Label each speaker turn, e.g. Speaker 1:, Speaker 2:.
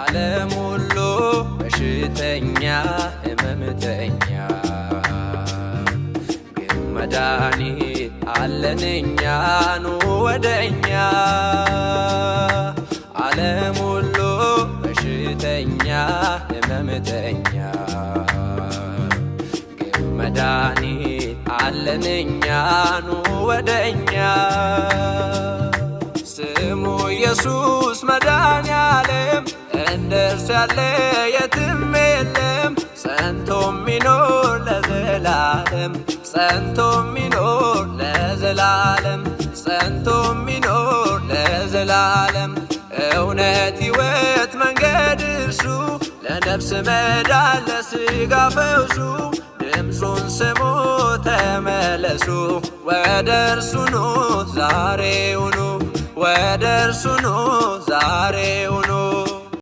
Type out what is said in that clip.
Speaker 1: ዓለም ሁሉ በሽተኛ ሕመምተኛ ግን መድኃኒት አለን እኛ ኑ ወደኛ ዓለም ሁሉ በሽተኛ ሕመምተኛ ግን መድኃኒት አለን እኛ ኑ ወደኛ ስሙ ኢየሱስ መድኃኔዓለም እንደርሱ ያለ የትም የለም ጸንቶ ሚኖር ለዘላለም ጸንቶ ሚኖር ለዘላለም ጸንቶ ሚኖር ለዘላለም እውነት ሕይወት መንገድ እርሱ ለነፍስ መዳን ለሥጋ ፈውሱ ድምፁን ስሙ ተመለሱ ወደ እርሱ ኑ ዛሬውኑ ወደ እርሱ ኑ ዛሬውኑ